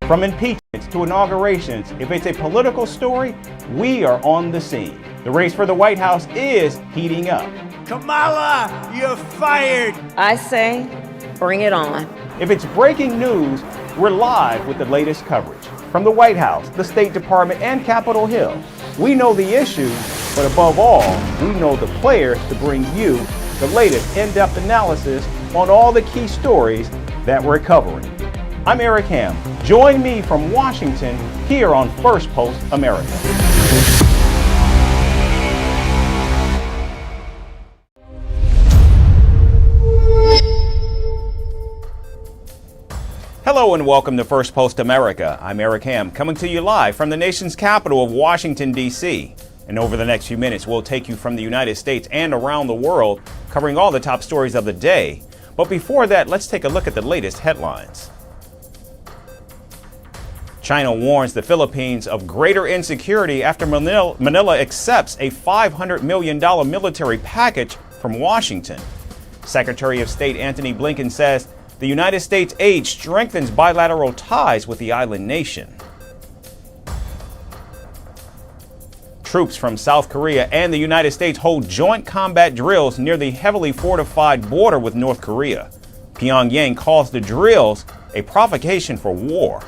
From impeachments to inaugurations, if it's a political story, we are on the scene. The race for the White House is heating up. Kamala, you're fired! I say, bring it on. If it's breaking news, we're live with the latest coverage. From the White House, the State Department, and Capitol Hill. We know the issues, but above all, we know the players to bring you the latest in-depth analysis on all the key stories that we're covering. I'm Eric Ham. Join me from Washington here on Firstpost America. Hello and welcome to Firstpost America. I'm Eric Ham, coming to you live from the nation's capital of Washington, D.C. And over the next few minutes, we'll take you from the United States and around the world, covering all the top stories of the day. But before that, let's take a look at the latest headlines. China warns the Philippines of greater insecurity after Manila accepts a $500 million military package from Washington. Secretary of State Antony Blinken says the United States aid strengthens bilateral ties with the island nation. Troops from South Korea and the United States hold joint combat drills near the heavily fortified border with North Korea. Pyongyang calls the drills a provocation for war.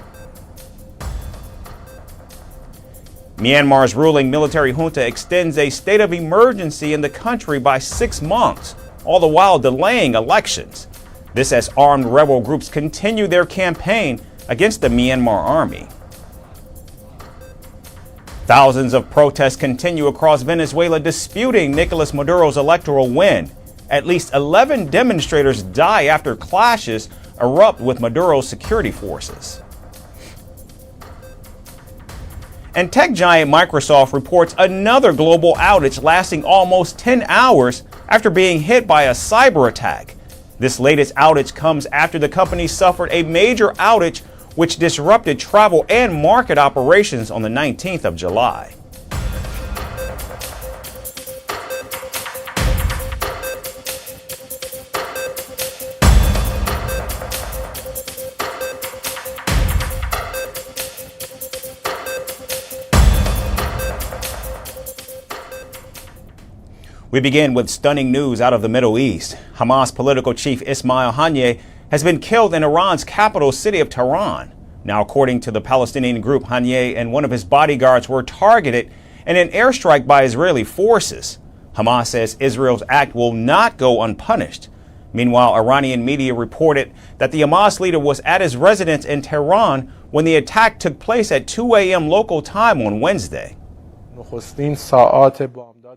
Myanmar's ruling military junta extends a state of emergency in the country by 6 months, all the while delaying elections. This as armed rebel groups continue their campaign against the Myanmar army. Thousands of protests continue across Venezuela disputing Nicolas Maduro's electoral win. At least 11 demonstrators die after clashes erupt with Maduro's security forces. And tech giant Microsoft reports another global outage lasting almost 10 hours after being hit by a cyber attack. This latest outage comes after the company suffered a major outage which disrupted travel and market operations on the 19th of July. We begin with stunning news out of the Middle East. Hamas political chief Ismail Haniyeh has been killed in Iran's capital city of Tehran. Now, according to the Palestinian group, Haniyeh and one of his bodyguards were targeted in an airstrike by Israeli forces. Hamas says Israel's act will not go unpunished. Meanwhile, Iranian media reported that the Hamas leader was at his residence in Tehran when the attack took place at 2 a.m. local time on Wednesday.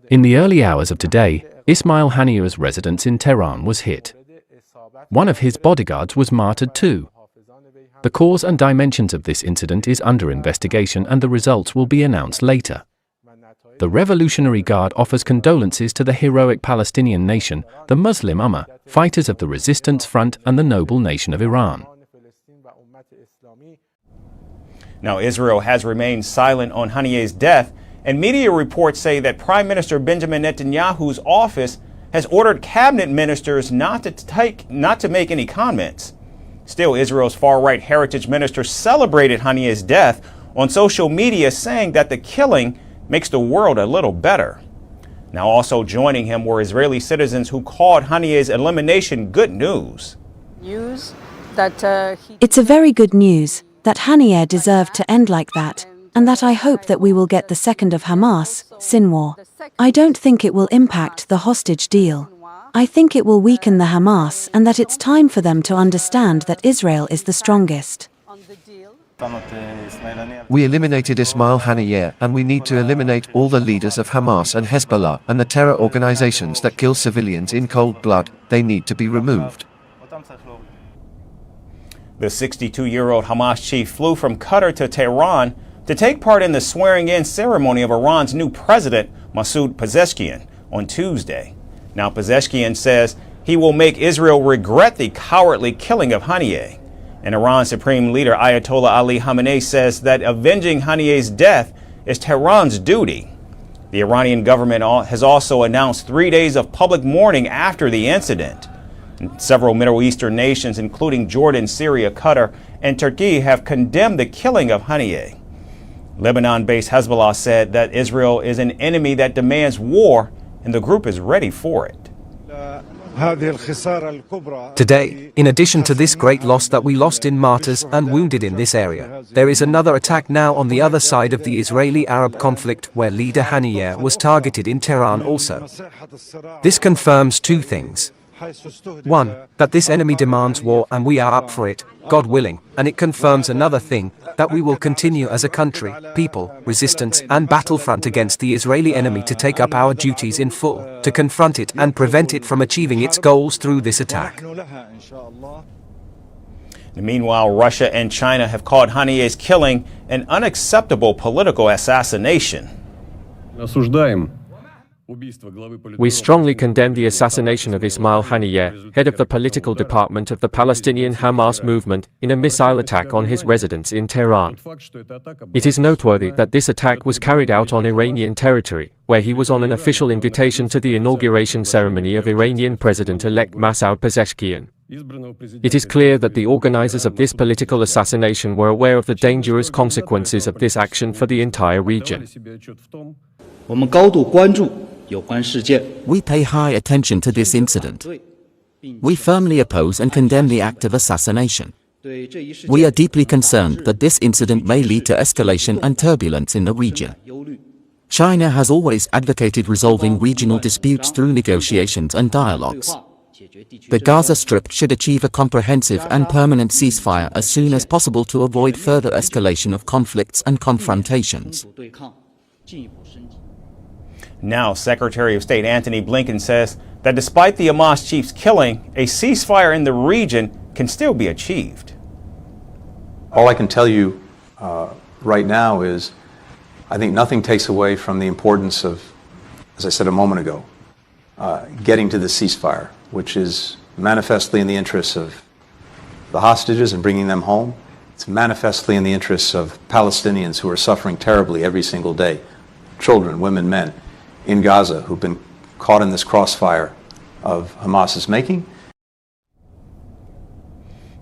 In the early hours of today, Ismail Haniyeh's residence in Tehran was hit. One of his bodyguards was martyred too. The cause and dimensions of this incident is under investigation and the results will be announced later. The Revolutionary Guard offers condolences to the heroic Palestinian nation, the Muslim Ummah, fighters of the Resistance Front and the noble nation of Iran. Now, Israel has remained silent on Haniyeh's death, and media reports say that Prime Minister Benjamin Netanyahu's office has ordered cabinet ministers not to make any comments. Still, Israel's far-right heritage minister celebrated Haniyeh's death on social media, saying that the killing makes the world a little better. Now, also joining him were Israeli citizens who called Haniyeh's elimination good news. It's a very good news that Haniyeh deserved to end like that, and that I hope that we will get the second of Hamas, Sinwar. I don't think it will impact the hostage deal. I think it will weaken the Hamas and that it's time for them to understand that Israel is the strongest. We eliminated Ismail Haniyeh and we need to eliminate all the leaders of Hamas and Hezbollah and the terror organizations that kill civilians in cold blood. They need to be removed. The 62-year-old Hamas chief flew from Qatar to Tehran to take part in the swearing-in ceremony of Iran's new president, Masoud Pezeshkian, on Tuesday. Now, Pezeshkian says he will make Israel regret the cowardly killing of Haniyeh. And Iran's supreme leader, Ayatollah Ali Khamenei, says that avenging Haniyeh's death is Tehran's duty. The Iranian government has also announced 3 days of public mourning after the incident. And several Middle Eastern nations, including Jordan, Syria, Qatar, and Turkey, have condemned the killing of Haniyeh. Lebanon-based Hezbollah said that Israel is an enemy that demands war, and the group is ready for it. Today, in addition to this great loss that we lost in martyrs and wounded in this area, there is another attack now on the other side of the Israeli-Arab conflict where leader Haniyeh was targeted in Tehran also. This confirms two things. One, that this enemy demands war and we are up for it, God willing, and it confirms another thing, that we will continue as a country, people, resistance and battlefront against the Israeli enemy to take up our duties in full, to confront it and prevent it from achieving its goals through this attack. Meanwhile, Russia and China have called Haniyeh's killing an unacceptable political assassination. We strongly condemn the assassination of Ismail Haniyeh, head of the political department of the Palestinian Hamas movement, in a missile attack on his residence in Tehran. It is noteworthy that this attack was carried out on Iranian territory, where he was on an official invitation to the inauguration ceremony of Iranian President-elect Masoud Pezeshkian. It is clear that the organizers of this political assassination were aware of the dangerous consequences of this action for the entire region. We pay high attention to this incident. We firmly oppose and condemn the act of assassination. We are deeply concerned that this incident may lead to escalation and turbulence in the region. China has always advocated resolving regional disputes through negotiations and dialogues. The Gaza Strip should achieve a comprehensive and permanent ceasefire as soon as possible to avoid further escalation of conflicts and confrontations. Now, Secretary of State Antony Blinken says that despite the Hamas chief's killing, a ceasefire in the region can still be achieved. All I can tell you right now is I think nothing takes away from the importance of, as I said a moment ago, getting to the ceasefire, which is manifestly in the interests of the hostages and bringing them home. It's manifestly in the interests of Palestinians who are suffering terribly every single day, children, women, men, in Gaza who've been caught in this crossfire of Hamas's making.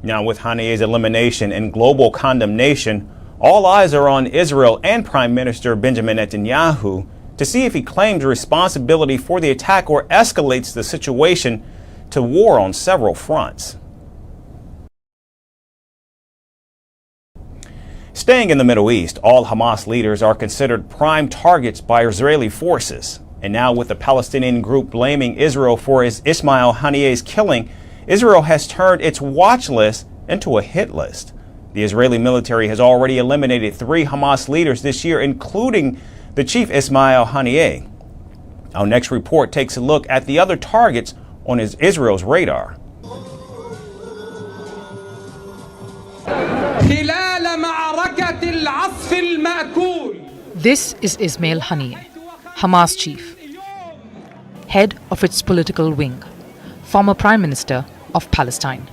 Now, with Haniyeh's elimination and global condemnation, all eyes are on Israel and Prime Minister Benjamin Netanyahu to see if he claims responsibility for the attack or escalates the situation to war on several fronts. Staying in the Middle East, all Hamas leaders are considered prime targets by Israeli forces. And now, with the Palestinian group blaming Israel for Ismail Haniyeh's killing, Israel has turned its watch list into a hit list. The Israeli military has already eliminated 3 Hamas leaders this year, including the chief Ismail Haniyeh. Our next report takes a look at the other targets on Israel's radar. This is Ismail Haniyeh, Hamas chief, head of its political wing, former Prime Minister of Palestine.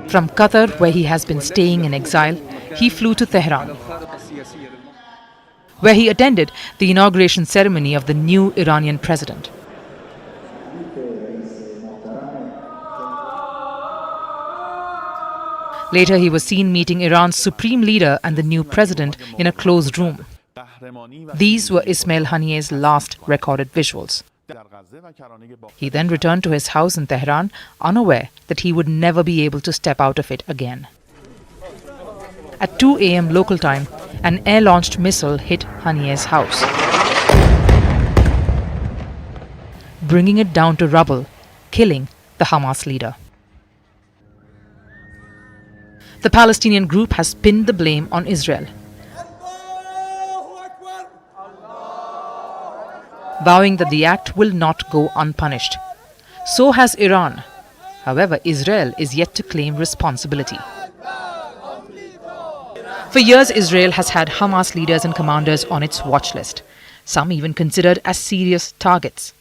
From Qatar, where he has been staying in exile, he flew to Tehran, where he attended the inauguration ceremony of the new Iranian president. Later, he was seen meeting Iran's supreme leader and the new president in a closed room. These were Ismail Haniyeh's last recorded visuals. He then returned to his house in Tehran, unaware that he would never be able to step out of it again. At 2 a.m. local time, an air-launched missile hit Haniyeh's house, bringing it down to rubble, killing the Hamas leader. The Palestinian group has pinned the blame on Israel, vowing that the act will not go unpunished. So has Iran. However, Israel is yet to claim responsibility. For years, Israel has had Hamas leaders and commanders on its watch list, some even considered as serious targets.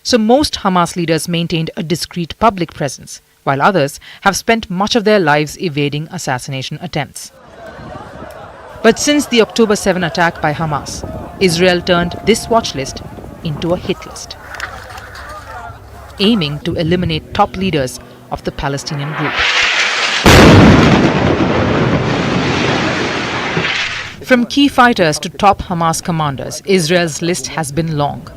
So most Hamas leaders maintained a discreet public presence, while others have spent much of their lives evading assassination attempts. But since the October 7 attack by Hamas, Israel turned this watch list into a hit list. aiming to eliminate top leaders of the Palestinian group. From key fighters to top Hamas commanders, Israel's list has been long.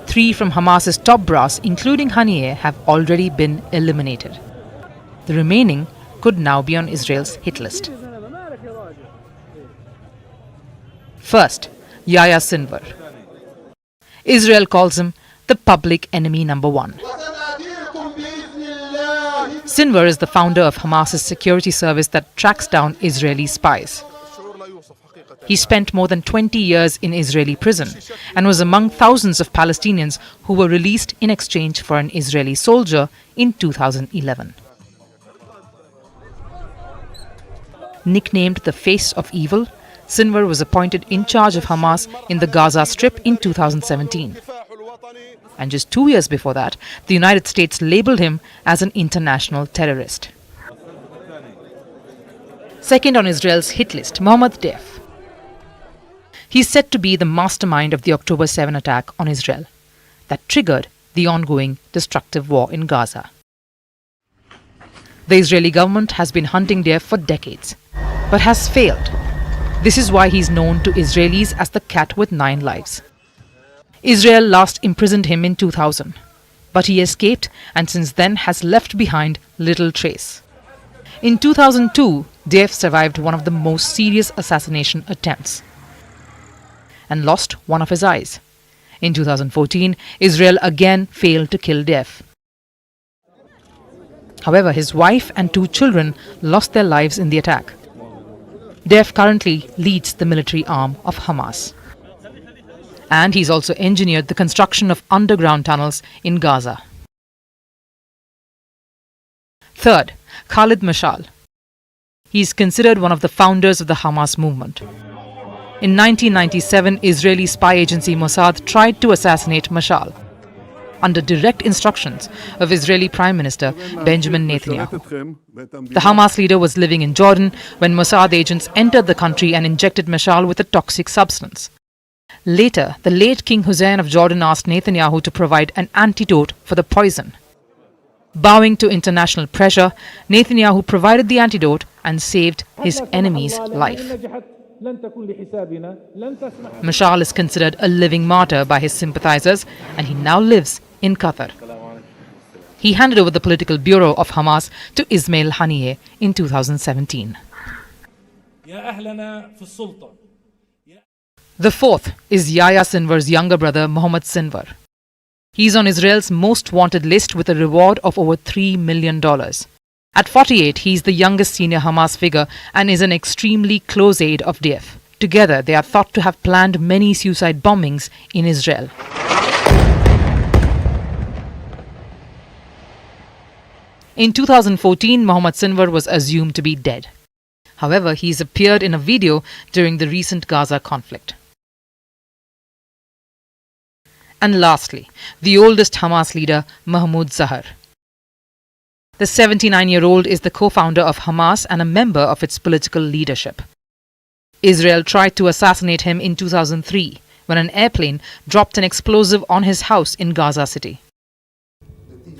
3 from Hamas's top brass, including Haniyeh, have already been eliminated. The remaining could now be on Israel's hit list. First, Yahya Sinwar. Israel calls him the public enemy number 1. Sinwar is the founder of Hamas's security service that tracks down Israeli spies. He spent more than 20 years in Israeli prison and was among thousands of Palestinians who were released in exchange for an Israeli soldier in 2011. Nicknamed the Face of Evil, Sinwar was appointed in charge of Hamas in the Gaza Strip in 2017. And just 2 years before that, the United States labeled him as an international terrorist. Second on Israel's hit list, Mohammad Deif. He's said to be the mastermind of the October 7 attack on Israel that triggered the ongoing destructive war in Gaza. The Israeli government has been hunting Deif for decades, but has failed. This is why he's known to Israelis as the cat with 9 lives. Israel last imprisoned him in 2000, but he escaped and since then has left behind little trace. In 2002, Deif survived one of the most serious assassination attempts and lost one of his eyes. In 2014, Israel again failed to kill Deif. However, his wife and 2 children lost their lives in the attack. Deif currently leads the military arm of Hamas. And he's also engineered the construction of underground tunnels in Gaza. Third, Khalid Mashal. He is considered one of the founders of the Hamas movement. In 1997, Israeli spy agency Mossad tried to assassinate Mashal under direct instructions of Israeli Prime Minister Benjamin Netanyahu. The Hamas leader was living in Jordan when Mossad agents entered the country and injected Mashal with a toxic substance. Later, the late King Hussein of Jordan asked Netanyahu to provide an antidote for the poison. Bowing to international pressure, Netanyahu provided the antidote and saved his enemy's life. Mashal is considered a living martyr by his sympathizers, and he now lives in Qatar. He handed over the political bureau of Hamas to Ismail Haniyeh in 2017. The fourth is Yahya Sinwar's younger brother, Mohammad Sinwar. He's on Israel's most wanted list with a reward of over $3 million. At 48, he's the youngest senior Hamas figure and is an extremely close aide of Deif. Together, they are thought to have planned many suicide bombings in Israel. In 2014, Mohammad Sinwar was assumed to be dead. However, he's appeared in a video during the recent Gaza conflict. And lastly, the oldest Hamas leader, Mahmoud Zahar. The 79-year-old is the co-founder of Hamas and a member of its political leadership. Israel tried to assassinate him in 2003 when an airplane dropped an explosive on his house in Gaza City.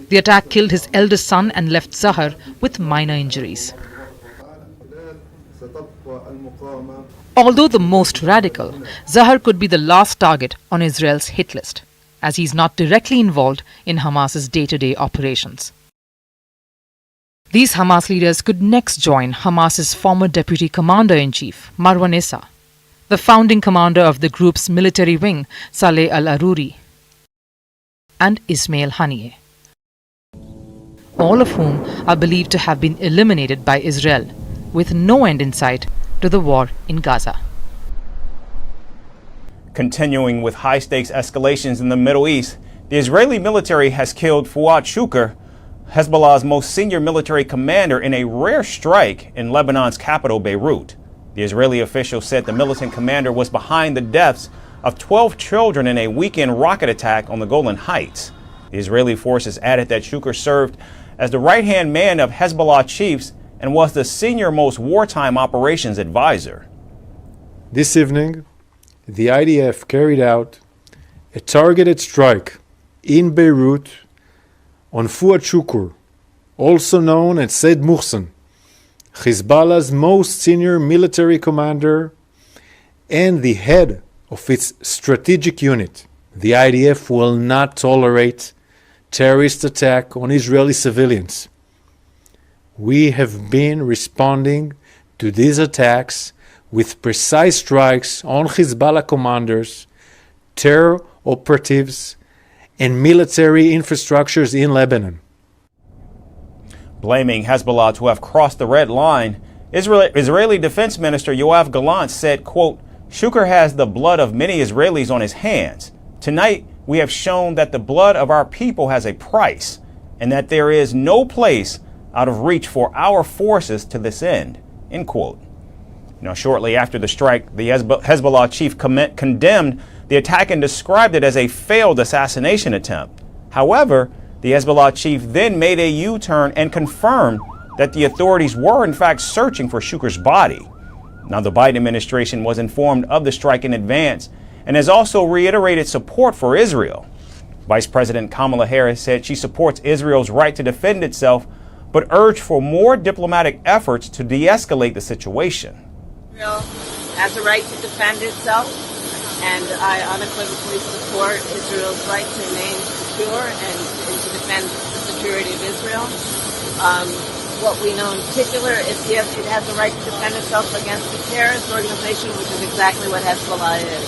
The attack killed his eldest son and left Zahar with minor injuries. Although the most radical, Zahar could be the last target on Israel's hit list, as he's not directly involved in Hamas's day-to-day operations. These Hamas leaders could next join Hamas's former deputy commander-in-chief, Marwan Issa, the founding commander of the group's military wing, Saleh al-Aruri, and Ismail Haniyeh, all of whom are believed to have been eliminated by Israel, with no end in sight to the war in Gaza. Continuing with high-stakes escalations in the Middle East, the Israeli military has killed Fuad Shukr, Hezbollah's most senior military commander, in a rare strike in Lebanon's capital, Beirut. The Israeli official said the militant commander was behind the deaths of 12 children in a weekend rocket attack on the Golan Heights. The Israeli forces added that Shukr served as the right-hand man of Hezbollah chiefs and was the senior-most wartime operations advisor. This evening, the IDF carried out a targeted strike in Beirut on Fuad Shukr, also known as Said Muhsin, Hezbollah's most senior military commander and the head of its strategic unit. The IDF will not tolerate terrorist attack on Israeli civilians. We have been responding to these attacks with precise strikes on Hezbollah commanders, terror operatives, and military infrastructures in Lebanon. Blaming Hezbollah to have crossed the red line, Israeli Defense Minister Yoav Gallant said, quote, Shukr has the blood of many Israelis on his hands. Tonight, we have shown that the blood of our people has a price and that there is no place out of reach for our forces to this end, end quote. Now, shortly after the strike, the Hezbollah chief condemned the attack and described it as a failed assassination attempt. However, the Hezbollah chief then made a U-turn and confirmed that the authorities were in fact searching for Shukr's body. Now, the Biden administration was informed of the strike in advance and has also reiterated support for Israel. Vice President Kamala Harris said she supports Israel's right to defend itself, but urged for more diplomatic efforts to de-escalate the situation. Israel has a right to defend itself, and I unequivocally support Israel's right to remain secure and to defend the security of Israel. What we know in particular is it has a right to defend itself against a terrorist organization, which is exactly what Hezbollah is.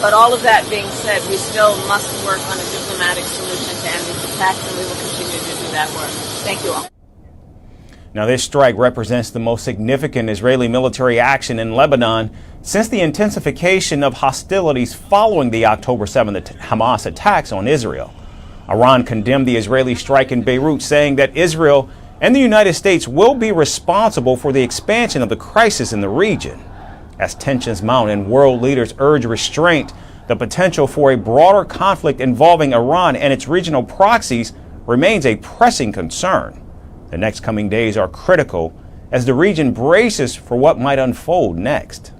But all of that being said, we still must work on a diplomatic solution to end these attacks, and we will continue to do that work. Thank you all. Now, this strike represents the most significant Israeli military action in Lebanon since the intensification of hostilities following the October 7th Hamas attacks on Israel. Iran condemned the Israeli strike in Beirut, saying that Israel and the United States will be responsible for the expansion of the crisis in the region. As tensions mount and world leaders urge restraint, the potential for a broader conflict involving Iran and its regional proxies remains a pressing concern. The next coming days are critical as the region braces for what might unfold next.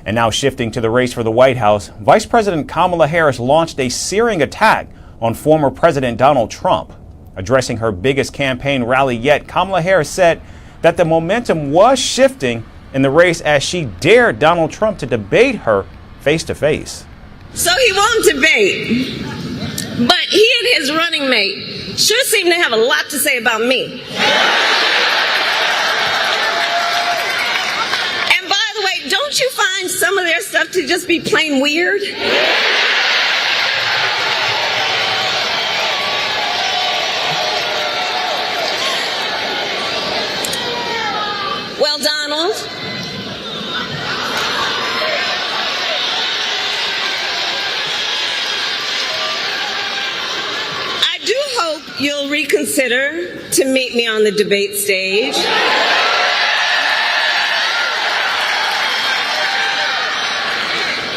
And now shifting to the race for the White House, Vice President Kamala Harris launched a searing attack on former President Donald Trump. Addressing her biggest campaign rally yet, Kamala Harris said that the momentum was shifting in the race as she dared Donald Trump to debate her face to face. So he won't debate, but he and his running mate sure seem to have a lot to say about me. And by the way, don't you find some of their stuff to just be plain weird? Well, Donald, I do hope you'll reconsider to meet me on the debate stage.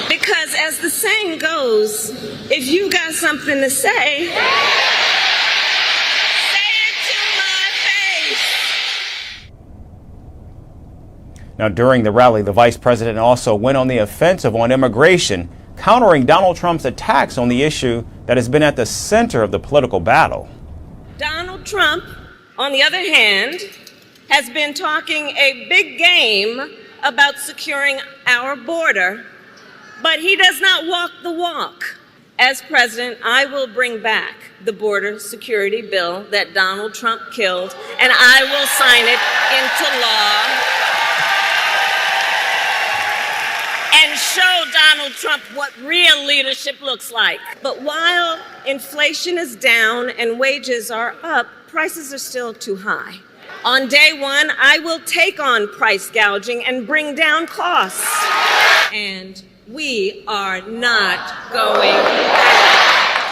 Because as the saying goes, if you've got something to say, Now, during the rally, the vice president also went on the offensive on immigration, countering Donald Trump's attacks on the issue that has been at the center of the political battle. Donald Trump, on the other hand, has been talking a big game about securing our border, but he does not walk the walk. As president, I will bring back the border security bill that Donald Trump killed, and I will sign it into law and show Donald Trump what real leadership looks like. But while inflation is down and wages are up, prices are still too high. On day one, I will take on price gouging and bring down costs. And we are not going back.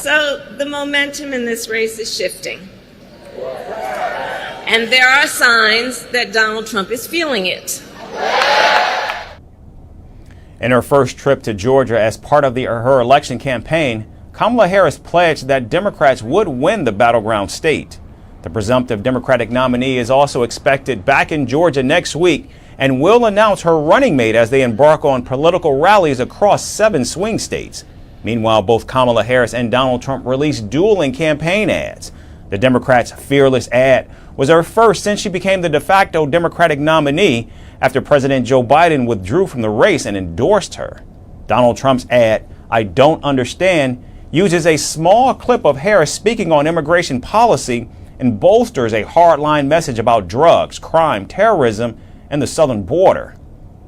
So the momentum in this race is shifting. And there are signs that Donald Trump is feeling it. In her first trip to Georgia as part of her election campaign, Kamala Harris pledged that Democrats would win the battleground state. The presumptive Democratic nominee is also expected back in Georgia next week and will announce her running mate as they embark on political rallies across 7 swing states. Meanwhile, both Kamala Harris and Donald Trump released dueling campaign ads. The Democrats' fearless ad was her first since she became the de facto Democratic nominee after President Joe Biden withdrew from the race and endorsed her. Donald Trump's ad, "I Don't Understand," uses a small clip of Harris speaking on immigration policy and bolsters a hardline message about drugs, crime, terrorism, and the southern border.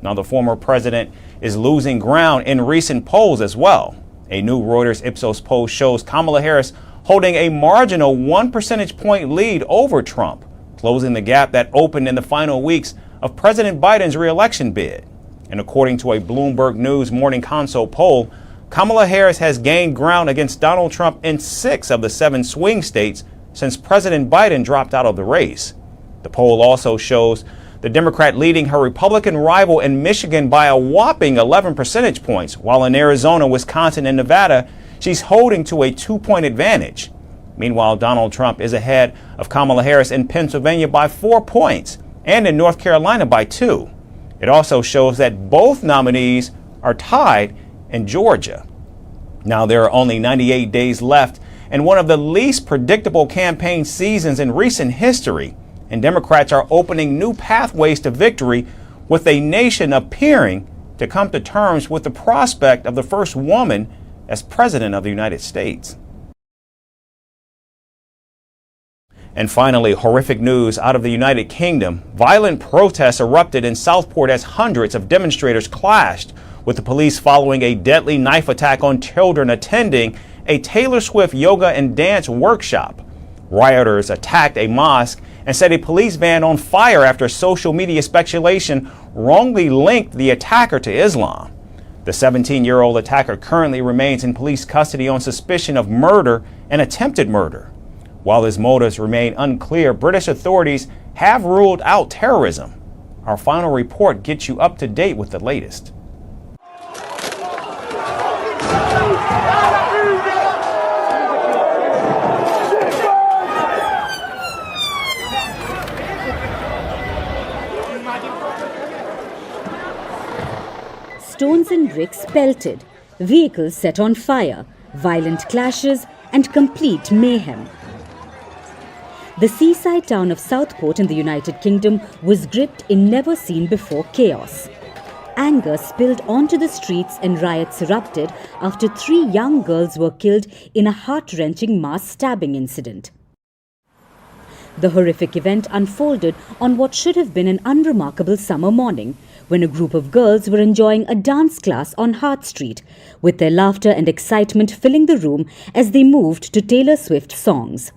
Now, the former president is losing ground in recent polls as well. A new Reuters Ipsos poll shows Kamala Harris holding a marginal 1 percentage point lead over Trump, closing the gap that opened in the final weeks of President Biden's re-election bid. And according to a Bloomberg News Morning Consult poll, Kamala Harris has gained ground against Donald Trump in 6 of the 7 swing states since President Biden dropped out of the race. The poll also shows the Democrat leading her Republican rival in Michigan by a whopping 11 percentage points, while in Arizona, Wisconsin, and Nevada, she's holding to a 2-point advantage. Meanwhile, Donald Trump is ahead of Kamala Harris in Pennsylvania by 4 points and in North Carolina by 2. It also shows that both nominees are tied in Georgia. Now, there are only 98 days left in one of the least predictable campaign seasons in recent history, and Democrats are opening new pathways to victory, with a nation appearing to come to terms with the prospect of the first woman as President of the United States. And finally, horrific news out of the United Kingdom. Violent protests erupted in Southport as hundreds of demonstrators clashed with the police following a deadly knife attack on children attending a Taylor Swift yoga and dance workshop. Rioters attacked a mosque and set a police van on fire after social media speculation wrongly linked the attacker to Islam. The 17-year-old attacker currently remains in police custody on suspicion of murder and attempted murder. While his motives remain unclear, British authorities have ruled out terrorism. Our final report gets you up to date with the latest. Stones and bricks pelted, vehicles set on fire, violent clashes, and complete mayhem. The seaside town of Southport in the United Kingdom was gripped in never-seen-before chaos. Anger spilled onto the streets and riots erupted after 3 young girls were killed in a heart-wrenching mass stabbing incident. The horrific event unfolded on what should have been an unremarkable summer morning, when a group of girls were enjoying a dance class on Hart Street, with their laughter and excitement filling the room as they moved to Taylor Swift songs.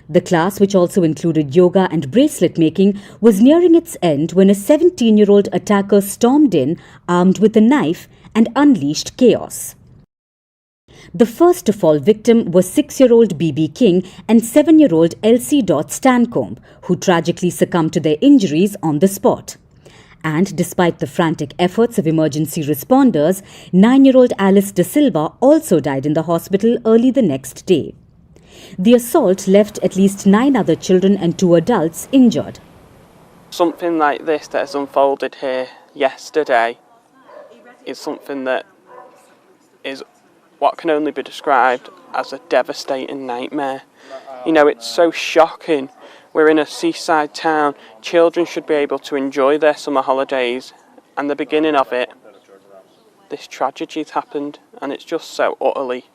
The class, which also included yoga and bracelet making, was nearing its end when a 17-year-old attacker stormed in, armed with a knife, and unleashed chaos. The first to fall victim was 6-year-old B.B. King and 7-year-old Elsie Stancombe, who tragically succumbed to their injuries on the spot. And despite the frantic efforts of emergency responders, 9-year-old Alice De Silva also died in the hospital early the next day. The assault left at least 9 other children and 2 adults injured. Something like this that has unfolded here yesterday is something that is what can only be described as a devastating nightmare. You know, it's so shocking. We're in a seaside town. Children should be able to enjoy their summer holidays, and the beginning of it, this tragedy's happened, and it's just so utterly,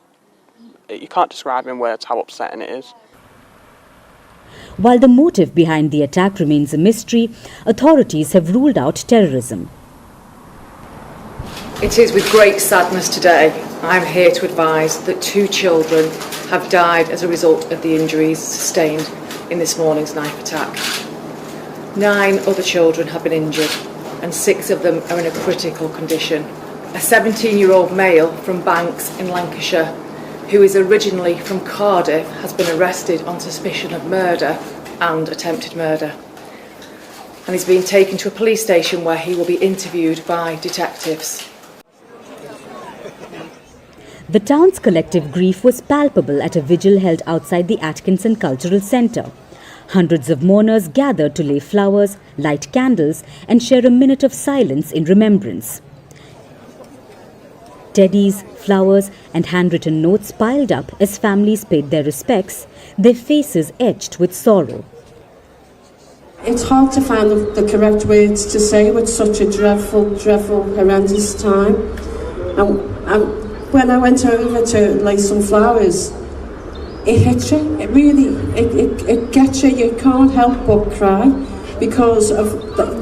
you can't describe in words how upsetting it is. While the motive behind the attack remains a mystery, authorities have ruled out terrorism. It is with great sadness today I'm here to advise that 2 children have died as a result of the injuries sustained in this morning's knife attack. 9 other children have been injured, and 6 of them are in a critical condition. A 17-year-old male from Banks in Lancashire, who is originally from Cardiff, has been arrested on suspicion of murder and attempted murder, and is being taken to a police station where he will be interviewed by detectives. The town's collective grief was palpable at a vigil held outside the Atkinson Cultural Centre. Hundreds of mourners gathered to lay flowers, light candles, and share a minute of silence in remembrance. teddies, flowers, and handwritten notes piled up as families paid their respects, their faces etched with sorrow. It's hard to find the correct words to say with such a dreadful, horrendous time. And when I went over to lay some flowers, it hits you. It really, it gets you. You can't help but cry because of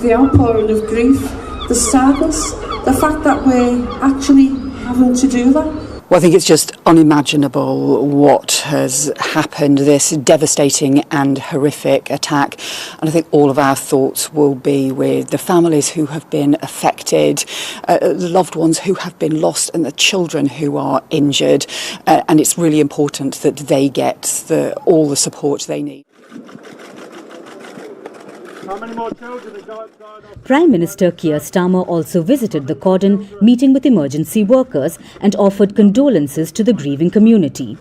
the outpouring of grief, the sadness, the fact that we're actually having to do that. Well, I think it's just unimaginable what has happened, this devastating and horrific attack. And I think all of our thoughts will be with the families who have been affected, the loved ones who have been lost, and the children who are injured. And it's really important that they get all the support they need. How many more children have died? Prime Minister Keir Starmer also visited the cordon, meeting with emergency workers and offered condolences to the grieving community.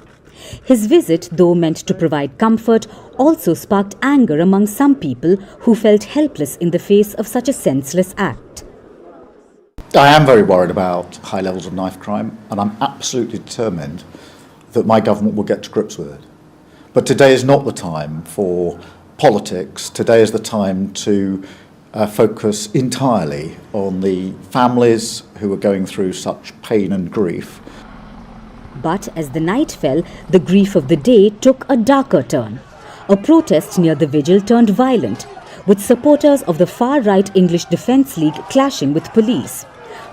His visit, though meant to provide comfort, also sparked anger among some people who felt helpless in the face of such a senseless act. I am very worried about high levels of knife crime, and I'm absolutely determined that my government will get to grips with it. But today is not the time for politics. Today is the time to focus entirely on the families who are going through such pain and grief. But as the night fell, the grief of the day took a darker turn. A protest near the vigil turned violent, with supporters of the far-right English Defence League clashing with police.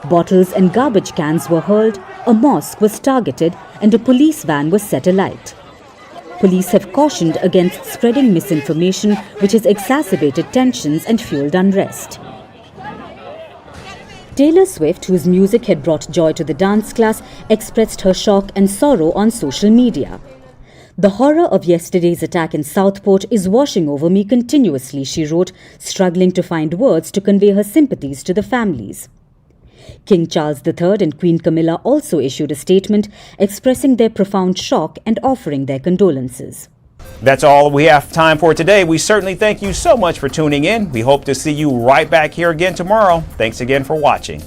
Bottles and garbage cans were hurled, a mosque was targeted, and a police van was set alight. Police have cautioned against spreading misinformation, which has exacerbated tensions and fueled unrest. Taylor Swift, whose music had brought joy to the dance class, expressed her shock and sorrow on social media. "The horror of yesterday's attack in Southport is washing over me continuously," she wrote, struggling to find words to convey her sympathies to the families. King Charles III and Queen Camilla also issued a statement expressing their profound shock and offering their condolences. That's all we have time for today. We certainly thank you so much for tuning in. We hope to see you right back here again tomorrow. Thanks again for watching.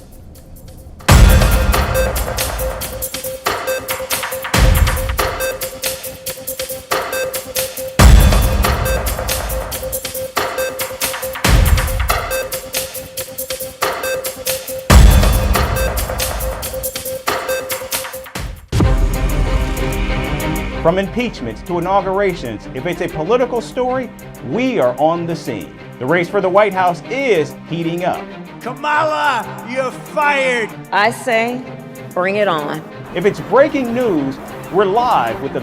From impeachments to inaugurations, if it's a political story, we are on the scene. The race for the White House is heating up. Kamala, you're fired. I say, bring it on. If it's breaking news, we're live with the latest.